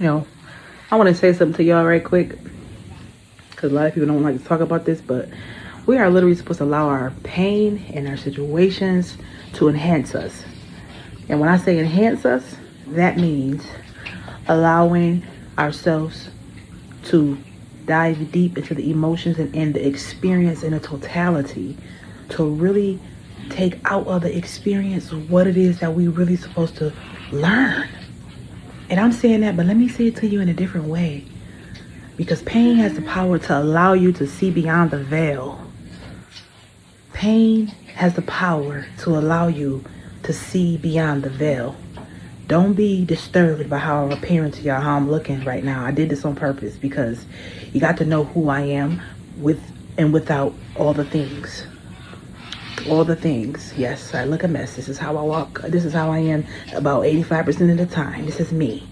You know, I want to say something to y'all right quick, because a lot of people don't like to talk about this, but we are literally supposed to allow our pain and our situations to enhance us. And when I say enhance us, that means allowing ourselves to dive deep into the emotions and the experience in a totality, to really take out of the experience what it is that we really supposed to learn. And I'm saying that, but let me say it to you in a different way. Because pain has the power to allow you to see beyond the veil. Pain has the power to allow you to see beyond the veil. Don't be disturbed by how I'm appearing to y'all, how I'm looking right now. I did this on purpose because you got to know who I am with and without all the things. All the things. Yes, I look a mess. This is how I walk. This is how I am about 85% of the time. This is me.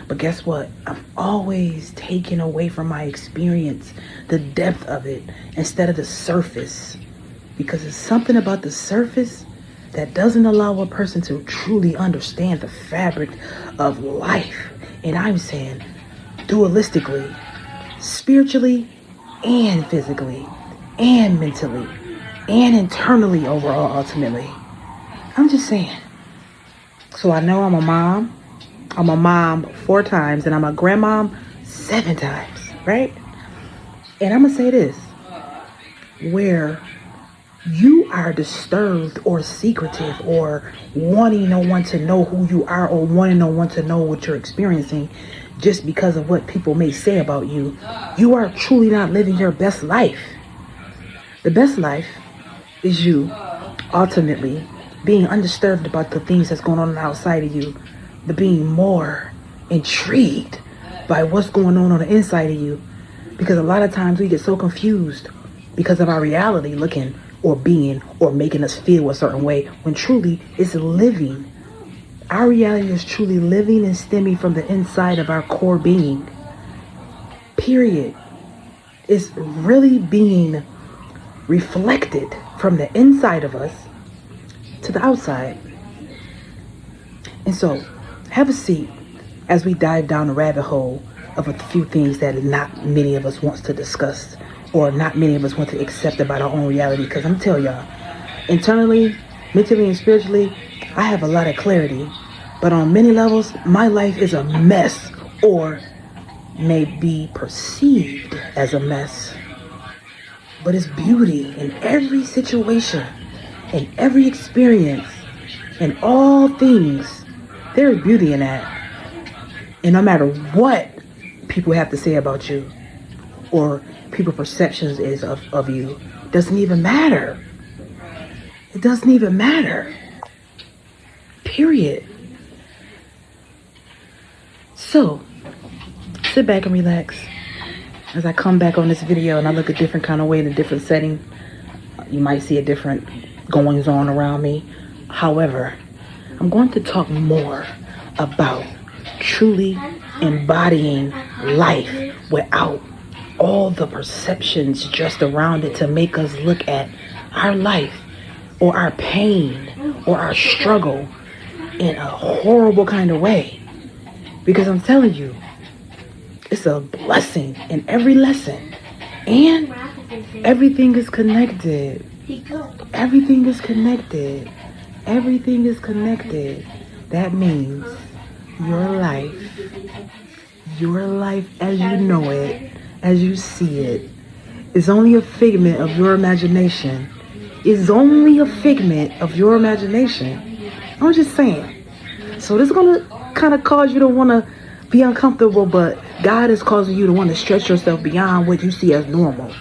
But guess what? I'm always taking away from my experience the depth of it instead of the surface. Because it's something about the surface that doesn't allow a person to truly understand the fabric of life. And I'm saying dualistically, spiritually and physically and mentally and internally overall, ultimately. I'm just saying. So I know I'm a mom. I'm a mom 4 times and I'm a grandmom 7 times, right? And I'm going to say this. Where you are disturbed or secretive or wanting no one to know who you are or wanting no one to know what you're experiencing just because of what people may say about you, you are truly not living your best life. The best life is you ultimately being undisturbed about the things that's going on outside of you, but being more intrigued by what's going on the inside of you. Because a lot of times we get so confused because of our reality looking or being or making us feel a certain way, when truly it's living. Our reality is truly living and stemming from the inside of our core being. Period. It's really being reflected from the inside of us to the outside. And so, have a seat as we dive down the rabbit hole of a few things that not many of us wants to discuss, or not many of us want to accept about our own reality. Because I'm telling y'all, internally, mentally, and spiritually, I have a lot of clarity. But on many levels, my life is a mess, or may be perceived as a mess. But it's beauty in every situation, in every experience, in all things. There is beauty in that. And no matter what people have to say about you, or people's perceptions is of you, doesn't even matter. It doesn't even matter. Period. So, sit back and relax. As I come back on this video and I look a different kind of way in a different setting, you might see a different goings on around me. However, I'm going to talk more about truly embodying life without all the perceptions just around it to make us look at our life or our pain or our struggle in a horrible kind of way. Because I'm telling you, it's a blessing in every lesson. And everything is connected. Everything is connected. Everything is connected. That means your life as you know it, as you see it, is only a figment of your imagination. Is only a figment of your imagination. I'm just saying. So this is going to kind of cause you to want to be uncomfortable, but God is causing you to want to stretch yourself beyond what you see as normal.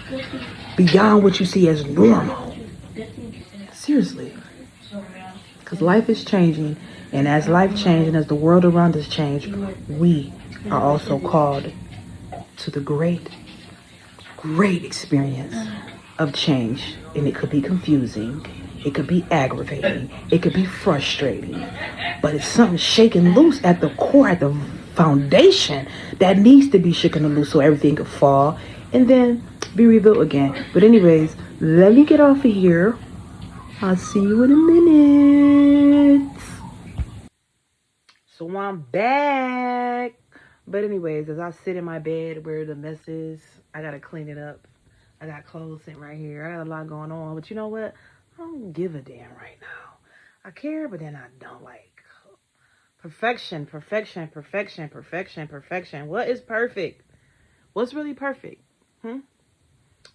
Beyond what you see as normal. Seriously. Because life is changing, and as life changes and as the world around us change, we are also called to the great experience of change. And it could be confusing, it could be aggravating, it could be frustrating, but it's something shaking loose at the core, at the foundation, that needs to be shaken loose so everything could fall and then be rebuilt again. But anyways, let me get off of here. I'll see you in a minute. So I'm back. But anyways, as I sit in my bed where the mess is, I gotta clean it up. I got clothes sitting right here. I got a lot going on. But you know what? I don't give a damn right now. I care, but then I don't. Like perfection, perfection, perfection, perfection, perfection. What is perfect? What's really perfect?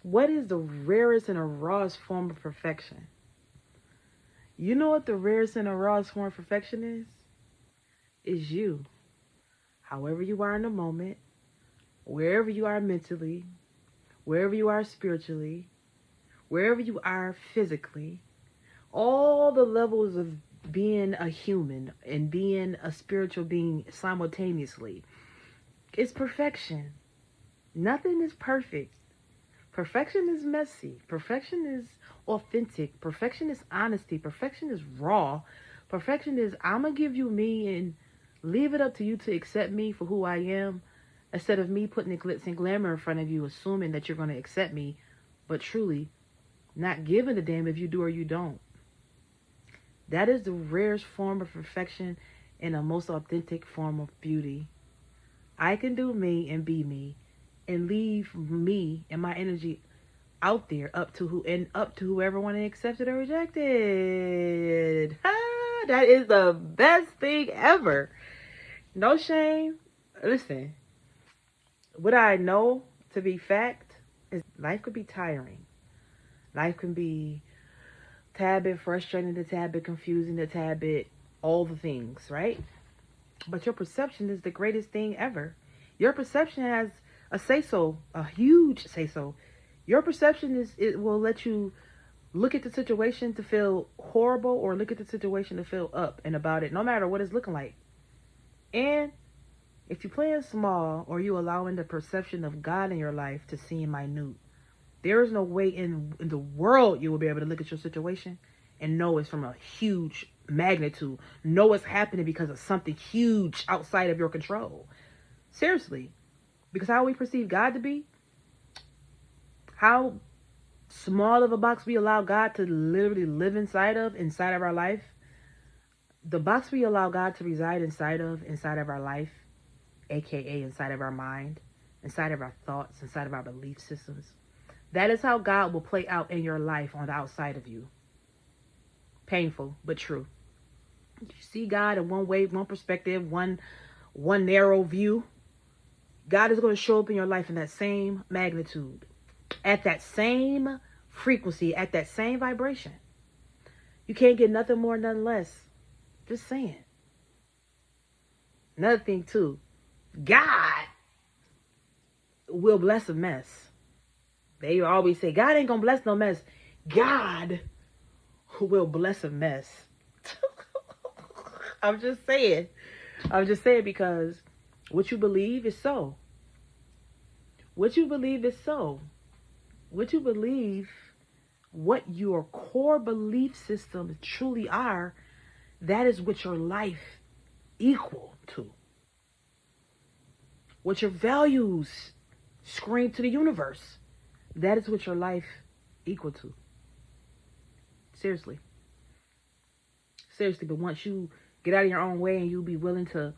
What is the rarest and the rawest form of perfection? You know what the rarest and the rawest form of perfection is? Is you. However you are in the moment, wherever you are mentally, wherever you are spiritually, wherever you are physically, all the levels of being a human and being a spiritual being simultaneously. It's perfection. Nothing is perfect. Perfection is messy. Perfection is authentic. Perfection is honesty. Perfection is raw. Perfection is I'm going to give you me and leave it up to you to accept me for who I am instead of me putting the glitz and glamour in front of you, assuming that you're going to accept me, but truly not giving a damn if you do or you don't. That is the rarest form of perfection and the most authentic form of beauty. I can do me and be me and leave me and my energy out there up to whoever want to accept it or reject it. That is the best thing ever. No shame. Listen, what I know to be fact is life could be tiring. Life can be a tad bit frustrating, a tad bit confusing, a tad bit all the things, right? But your perception is the greatest thing ever. Your perception has a say-so, a huge say-so. Your perception it will let you look at the situation to feel horrible or look at the situation to feel up and about it, no matter what it's looking like. And if you're playing small or you allowing the perception of God in your life to seem minute, there is no way in the world you will be able to look at your situation and know it's from a huge magnitude. Know it's happening because of something huge outside of your control. Seriously. Because how we perceive God to be, how small of a box we allow God to literally live inside of our life, the box we allow God to reside inside of our life, aka inside of our mind, inside of our thoughts, inside of our belief systems. That is how God will play out in your life on the outside of you. Painful, but true. You see God in one way, one perspective, one narrow view. God is going to show up in your life in that same magnitude, at that same frequency, at that same vibration. You can't get nothing more, nothing less. Just saying. Another thing too, God will bless a mess. They always say, God ain't going to bless no mess. God will bless a mess. I'm just saying because what you believe is so. What you believe is so. What you believe, what your core belief systems truly are, that is what your life equal to. What your values scream to the universe, that is what your life equal to. Seriously. Seriously, but once you get out of your own way and you be willing to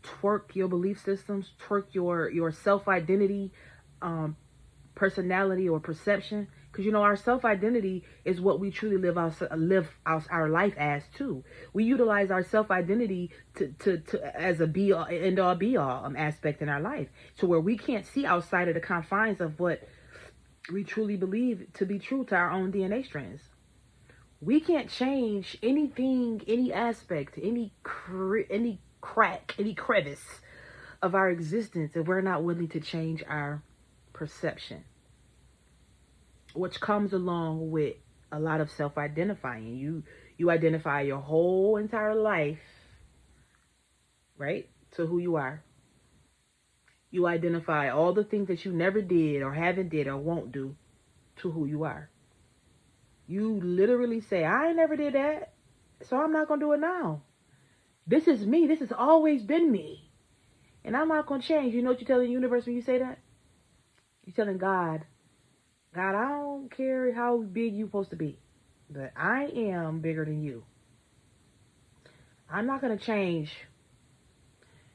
twerk your belief systems, twerk your self-identity, personality or perception, because our self-identity is what we truly live our life as too. We utilize our self-identity to as a be all end all be all aspect in our life, to where we can't see outside of the confines of what we truly believe to be true to our own DNA strands. We can't change anything, any aspect, any crack, any crevice of our existence if we're not willing to change our perception, which comes along with a lot of self-identifying. You identify your whole entire life, right, to who you are. You identify all the things that you never did or haven't did or won't do to who you are. You literally say, I never did that, so I'm not going to do it now. This is me. This has always been me. And I'm not going to change. You know what you're telling the universe when you say that? You're telling God, I don't care how big you're supposed to be, but I am bigger than you. I'm not going to change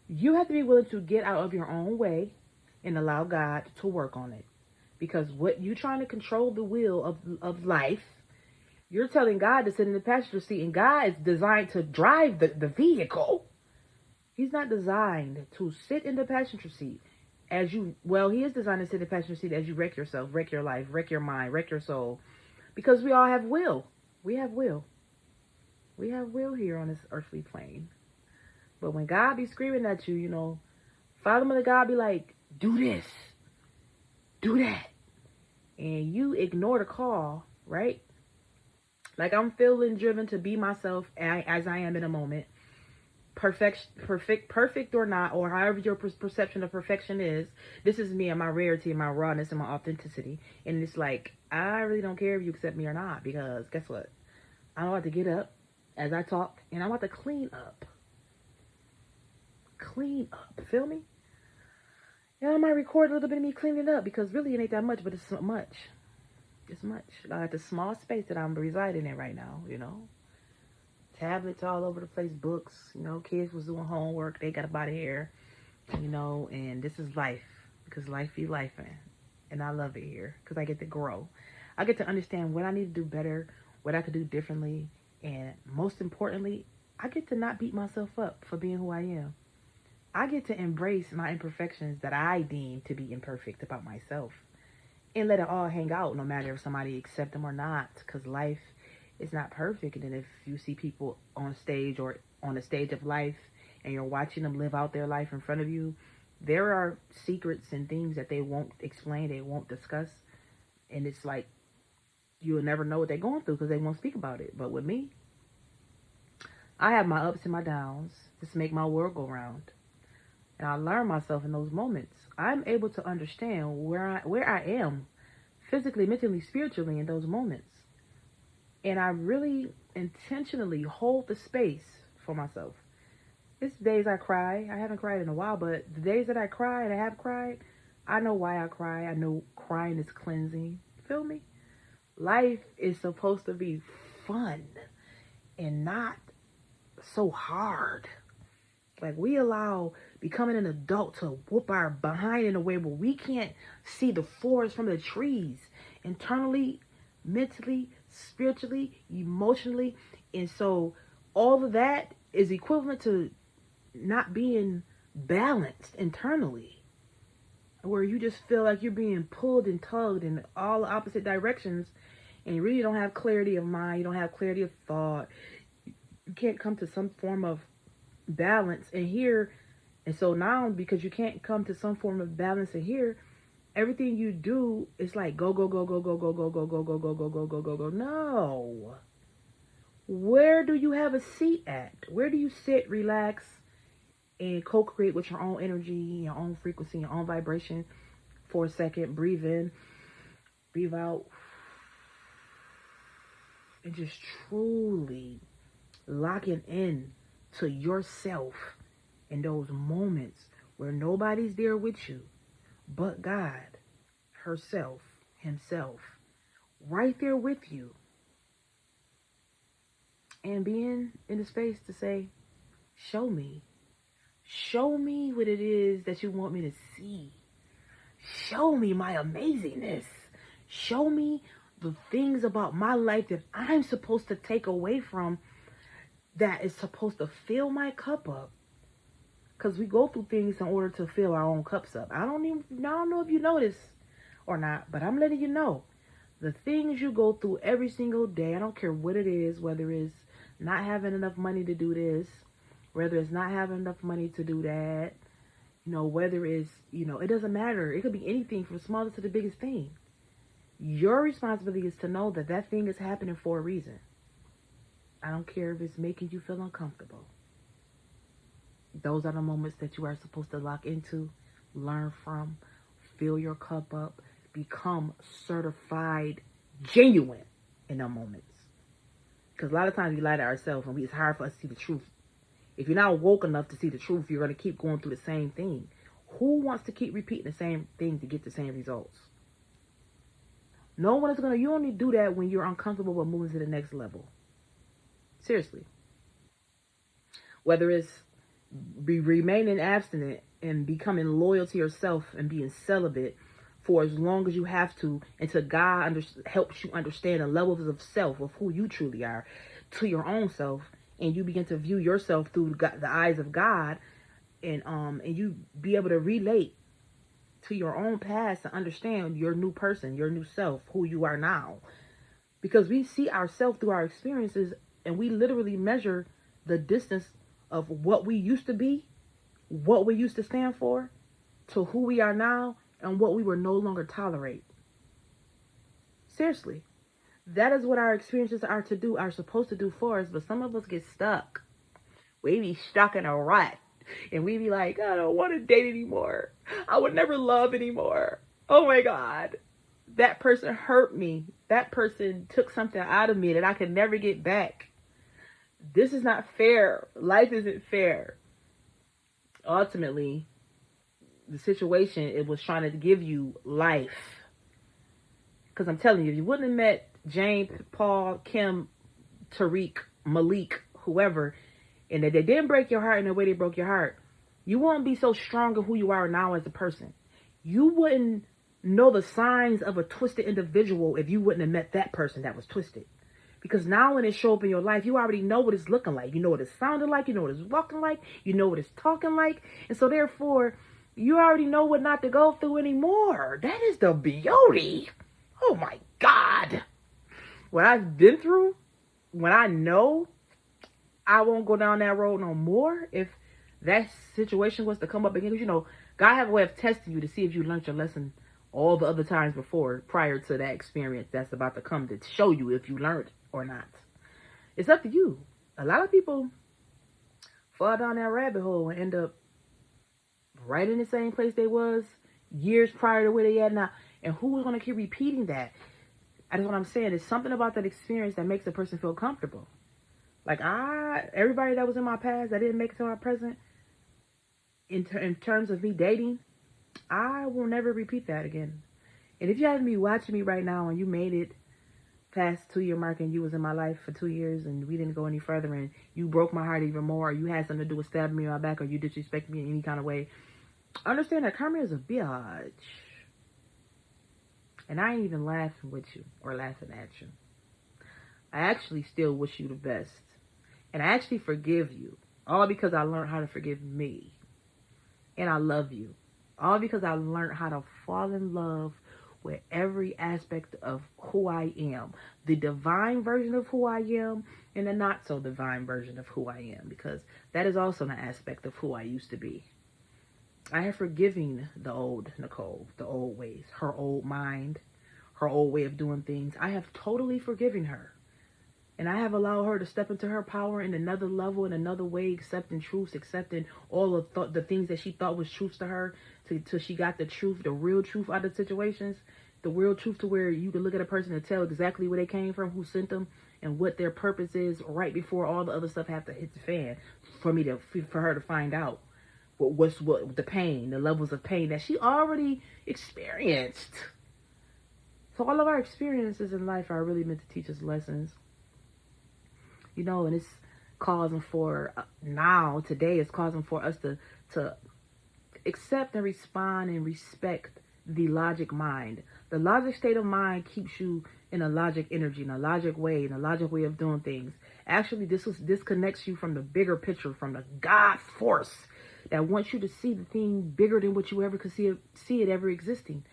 You have to be willing to get out of your own way and allow God to work on it. Because what you trying to control the wheel of life, you're telling God to sit in the passenger seat, and God is designed to drive the vehicle. He's not designed to sit in the passenger seat as you, well, he is designed to sit in the passenger seat as you wreck yourself, wreck your life, wreck your mind, wreck your soul. Because we all have will. We have will. We have will here on this earthly plane. But when God be screaming at you, you know, Father, Mother God be like, do this, do that. And you ignore the call, right? Like, I'm feeling driven to be myself as I am in a moment. Perfect or not, or however your perception of perfection is. This is me and my rarity and my rawness and my authenticity. And it's like, I really don't care if you accept me or not, because guess what? I'm about to get up as I talk, and I'm about to clean up. Clean up. Feel me? Yeah, I might record a little bit of me cleaning up, because really it ain't that much, but it's much. It's much. Like the small space that I'm residing in right now, you know. Tablets all over the place, books, you know, kids was doing homework, they got up out of here, you know, and this is life, because life be life, and I love it here, because I get to grow. I get to understand what I need to do better, what I could do differently, and most importantly, I get to not beat myself up for being who I am. I get to embrace my imperfections that I deem to be imperfect about myself, and let it all hang out, no matter if somebody accept them or not, because life is not perfect. And then if you see people on stage or on a stage of life and you're watching them live out their life in front of you, there are secrets and things that they won't explain, they won't discuss, and it's like you'll never know what they're going through because they won't speak about it. But with me, I have my ups and my downs just to make my world go round, and I learn myself in those moments. I'm able to understand where I am physically, mentally, spiritually in those moments. And I really intentionally hold the space for myself. It's days I cry. I haven't cried in a while, but the days that I cry and I have cried, I know why I cry. I know crying is cleansing. Feel me? Life is supposed to be fun and not so hard. Like, we allow becoming an adult to whoop our behind in a way where we can't see the forest from the trees. Internally, mentally, spiritually, emotionally. And so all of that is equivalent to not being balanced internally, where you just feel like you're being pulled and tugged in all opposite directions, and you really don't have clarity of mind, you don't have clarity of thought, you can't come to some form of balance in here. And so now, because you can't come to some form of balance in here, everything you do is like go, go, go, go, go, go, go, go, go, go, go, go, go, go, go, go. No. Where do you have a seat at? Where do you sit, relax, and co-create with your own energy, your own frequency, your own vibration for a second? Breathe in, breathe out, and just truly locking in to yourself in those moments where nobody's there with you but God, herself, himself, right there with you. And being in the space to say, show me. Show me what it is that you want me to see. Show me my amazingness. Show me the things about my life that I'm supposed to take away from, that is supposed to fill my cup up. Because we go through things in order to fill our own cups up. I don't know if you know this or not, but I'm letting you know. The things you go through every single day, I don't care what it is, whether it's not having enough money to do this, whether it's not having enough money to do that, you know, whether it's, you know, it doesn't matter. It could be anything from the smallest to the biggest thing. Your responsibility is to know that that thing is happening for a reason. I don't care if it's making you feel uncomfortable. Those are the moments that you are supposed to lock into, learn from, fill your cup up, become certified genuine in those moments. Because a lot of times we lie to ourselves, and it's hard for us to see the truth. If you're not woke enough to see the truth, you're going to keep going through the same thing. Who wants to keep repeating the same thing to get the same results? No one is going to. You only do that when you're uncomfortable with moving to the next level. Seriously. Whether it's be remaining abstinent and becoming loyal to yourself and being celibate for as long as you have to until God helps you understand the levels of self of who you truly are to your own self, and you begin to view yourself through the eyes of God, and you be able to relate to your own past and understand your new person, your new self, who you are now. Because we see ourselves through our experiences, and we literally measure the distance of what we used to be, what we used to stand for, to who we are now, and what we will no longer tolerate. Seriously. That is what our experiences are supposed to do for us, but some of us get stuck. We be stuck in a rut. And we be like, I don't want to date anymore. I would never love anymore. Oh my God. That person hurt me. That person took something out of me that I could never get back. This is not fair. Life isn't fair. Ultimately, the situation, it was trying to give you life. Because I'm telling you, if you wouldn't have met Jane, Paul, Kim, Tariq, Malik, whoever, and that they didn't break your heart in the way they broke your heart, you won't be so strong in who you are now as a person. You wouldn't know the signs of a twisted individual if you wouldn't have met that person that was twisted. Because now when it shows up in your life, you already know what it's looking like. You know what it's sounding like. You know what it's walking like. You know what it's talking like. And so therefore, you already know what not to go through anymore. That is the beauty. Oh my God. What I've been through, when I know I won't go down that road no more, if that situation was to come up again, because God have a way of testing you to see if you learned your lesson all the other times before, prior to that experience that's about to come, to show you if you learned or not. It's up to you. A lot of people fall down that rabbit hole and end up right in the same place they was years prior to where they at now. And who is going to keep repeating that? That's what I'm saying. There's something about that experience that makes a person feel comfortable. Like everybody that was in my past that didn't make it to my present, in terms of me dating, I will never repeat that again. And if you happen to be watching me right now and you made it past 2-year mark and you was in my life for 2 years and we didn't go any further and you broke my heart even more, or you had something to do with stabbing me in my back, or you disrespected me in any kind of way, understand that karma is a bitch. And I ain't even laughing with you or laughing at you. I actually still wish you the best. And I actually forgive you. All because I learned how to forgive me. And I love you. All because I learned how to fall in love with every aspect of who I am. The divine version of who I am and the not so divine version of who I am. Because that is also an aspect of who I used to be. I have forgiven the old Nicole, the old ways, her old mind, her old way of doing things. I have totally forgiven her. And I have allowed her to step into her power in another level, in another way, accepting truths, accepting all of the things that she thought was truths to her, till she got the truth, the real truth out of situations, the real truth to where you can look at a person and tell exactly where they came from, who sent them, and what their purpose is right before all the other stuff have to hit the fan for her to find out what the pain, the levels of pain that she already experienced. So all of our experiences in life are really meant to teach us lessons. And it's causing for today it's causing for us to accept and respond and respect the logic mind. The logic state of mind keeps you in a logic energy, in a logic way of doing things. Actually, this disconnects you from the bigger picture, from the God force that wants you to see the thing bigger than what you ever could see it ever existing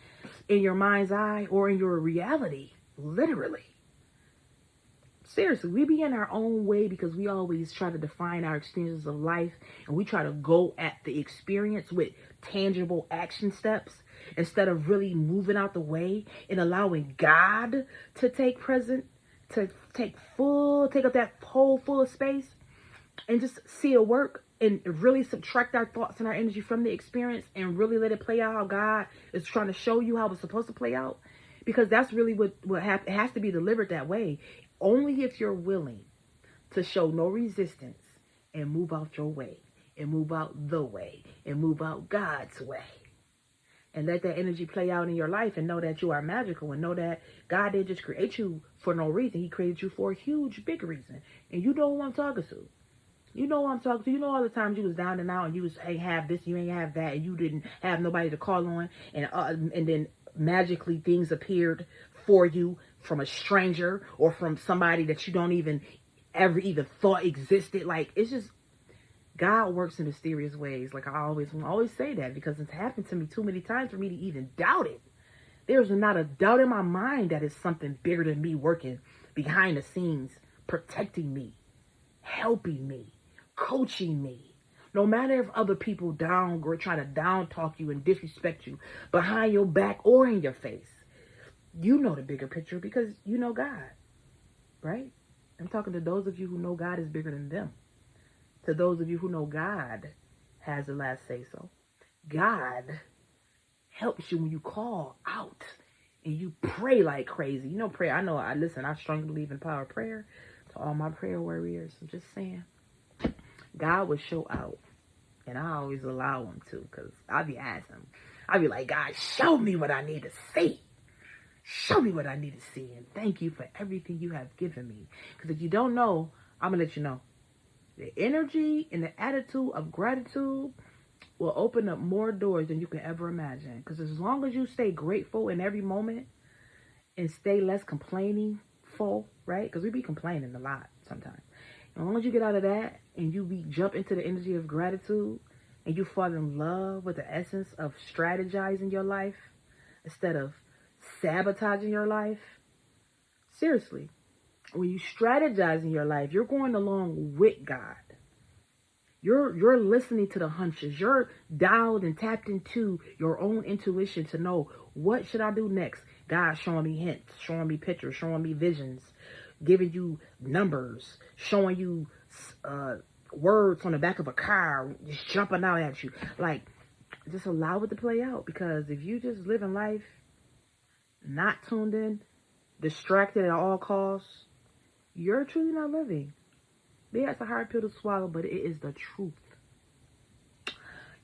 in your mind's eye or in your reality, literally. Seriously, we be in our own way because we always try to define our experiences of life, and we try to go at the experience with tangible action steps instead of really moving out the way and allowing God to take up that whole full of space and just see it work, and really subtract our thoughts and our energy from the experience and really let it play out how God is trying to show you how it's supposed to play out. Because that's really what it has to be delivered that way. Only if you're willing to show no resistance and move out your way and move out the way and move out God's way and let that energy play out in your life, and know that you are magical, and know that God didn't just create you for no reason. He created you for a huge, big reason. And you know who I'm talking to. You know what I'm talking to. You know all the times you was down and out and you was ain't have this, you ain't have that, and you didn't have nobody to call on, and then magically things appeared for you from a stranger or from somebody that you don't even ever even thought existed. Like, it's just, God works in mysterious ways. Like, I always say that because it's happened to me too many times for me to even doubt it. There's not a doubt in my mind that it's something bigger than me working behind the scenes, protecting me, helping me, coaching me. No matter if other people try to down talk you and disrespect you behind your back or in your face, you know the bigger picture because you know God, right? I'm talking to those of you who know God is bigger than them. To those of you who know God has the last say so. God helps you when you call out and you pray like crazy. You know, prayer. I strongly believe in power of prayer. To all my prayer warriors, I'm just saying, God will show out. And I always allow him to, because I'll be asking. I'll be like, God, show me what I need to see. Show me what I need to see. And thank you for everything you have given me. Because if you don't know, I'm going to let you know. The energy and the attitude of gratitude will open up more doors than you can ever imagine. Because as long as you stay grateful in every moment and stay less complaining full, right? Because we be complaining a lot sometimes. As long as you get out of that and jump into the energy of gratitude and you fall in love with the essence of strategizing your life instead of sabotaging your life. Seriously, when you strategize in your life, you're going along with God. You're listening to the hunches. You're dialed and tapped into your own intuition to know, what should I do next? God showing me hints, showing me pictures, showing me visions, giving you numbers, showing you words on the back of a car, just jumping out at you. Like, just allow it to play out. Because if you just live in life not tuned in, distracted at all costs, you're truly not living. Yeah, it's a hard pill to swallow, but it is the truth.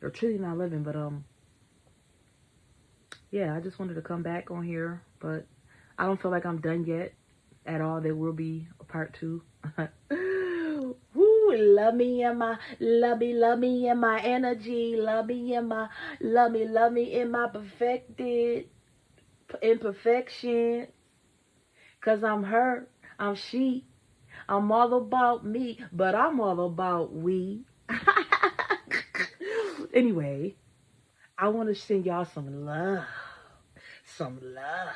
You're truly not living. But yeah, I just wanted to come back on here, but I don't feel like I'm done yet at all. There will be a part 2. Woo, love me in my energy, love me in my perfected imperfection. 'Cause I'm her, I'm she, I'm all about me, but I'm all about we. Anyway, I want to send y'all some love. Some love.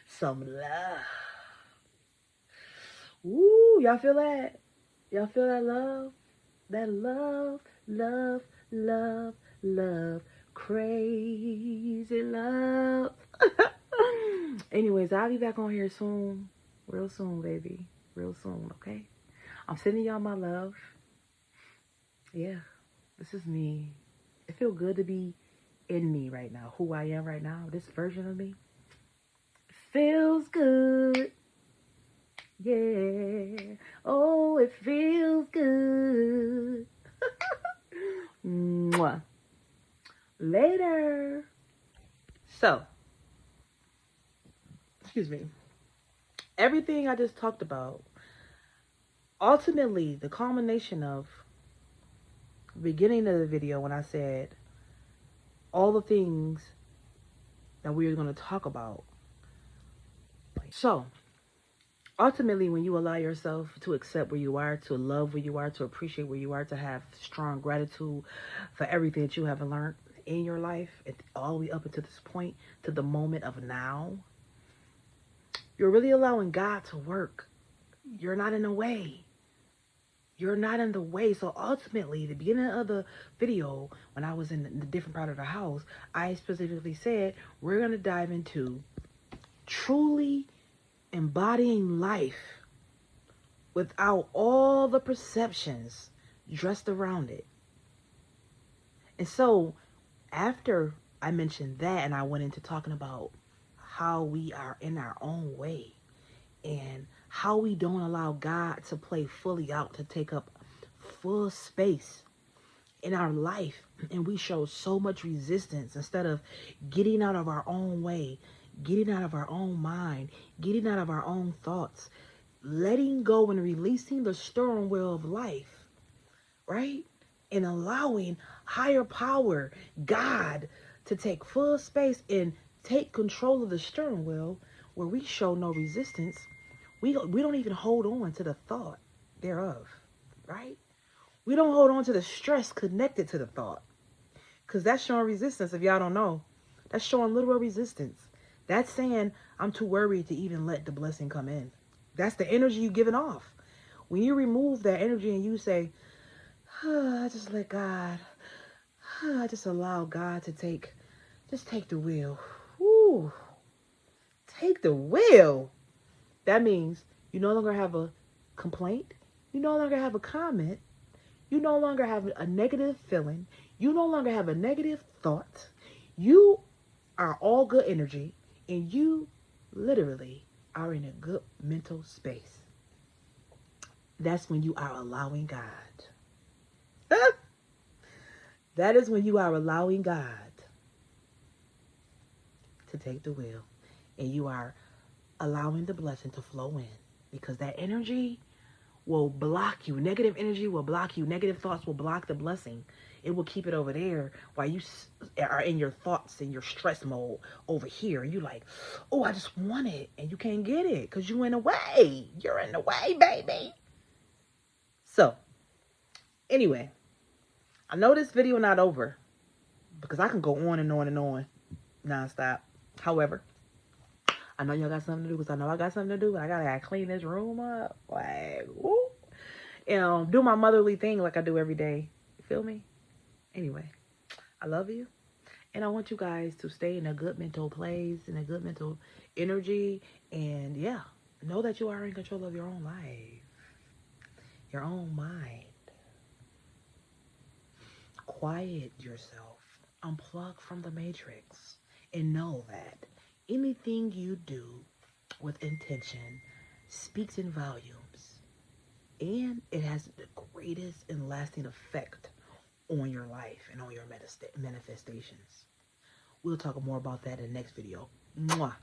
Some love. Woo, y'all feel that? Y'all feel that love? That love, love, love, love. Crazy love. Anyways, I'll be back on here soon. Real soon, baby. Real soon, okay? I'm sending y'all my love. Yeah, this is me. It feels good to be in me right now. Who I am right now. This version of me. Feels good. Yeah. Oh, it feels good. Mwah. Later. So, excuse me. Everything I just talked about, ultimately, the culmination of the beginning of the video when I said all the things that we are going to talk about. So, ultimately, when you allow yourself to accept where you are, to love where you are, to appreciate where you are, to have strong gratitude for everything that you have learned in your life, all the way up until this point, to the moment of now, you're really allowing God to work. You're not in the way. You're not in the way. So ultimately, the beginning of the video, when I was in the different part of the house, I specifically said, we're going to dive into truly embodying life without all the perceptions dressed around it. And so after I mentioned that, and I went into talking about how we are in our own way and how we don't allow God to play fully out, to take up full space in our life, and we show so much resistance instead of getting out of our own way, getting out of our own mind, getting out of our own thoughts, letting go and releasing the steering wheel of life right? And allowing higher power, God, to take full space and take control of the steering wheel, where we show no resistance. We don't even hold on to the thought thereof, right? We don't hold on to the stress connected to the thought, because that's showing resistance. If y'all don't know, that's showing literal resistance. That's saying, I'm too worried to even let the blessing come in. That's the energy you giving off. When you remove that energy and you say, I just let God, I just allow God to just take the wheel. Woo, take the wheel. That means you no longer have a complaint. You no longer have a comment. You no longer have a negative feeling. You no longer have a negative thought. You are all good energy, and you literally are in a good mental space. That's when you are allowing God. That is when you are allowing God to take the wheel, and you are allowing the blessing to flow in, because that energy will block you. Negative energy will block you. Negative thoughts will block the blessing. It will keep it over there while you are in your thoughts and your stress mode over here. And you like, oh, I just want it. And you can't get it because you're in the way. You're in the way, baby. So, anyway, I know this video not over because I can go on and on and on nonstop. However, I know y'all got something to do, because I know I got something to do. I gotta clean this room up. Like, woo. Do my motherly thing like I do every day. You feel me? Anyway, I love you. And I want you guys to stay in a good mental place, in a good mental energy. And yeah, know that you are in control of your own life, your own mind. Quiet yourself. Unplug from the matrix. And know that anything you do with intention speaks in volumes. And it has the greatest and lasting effect on your life and on your manifestations. We'll talk more about that in the next video. Mwah.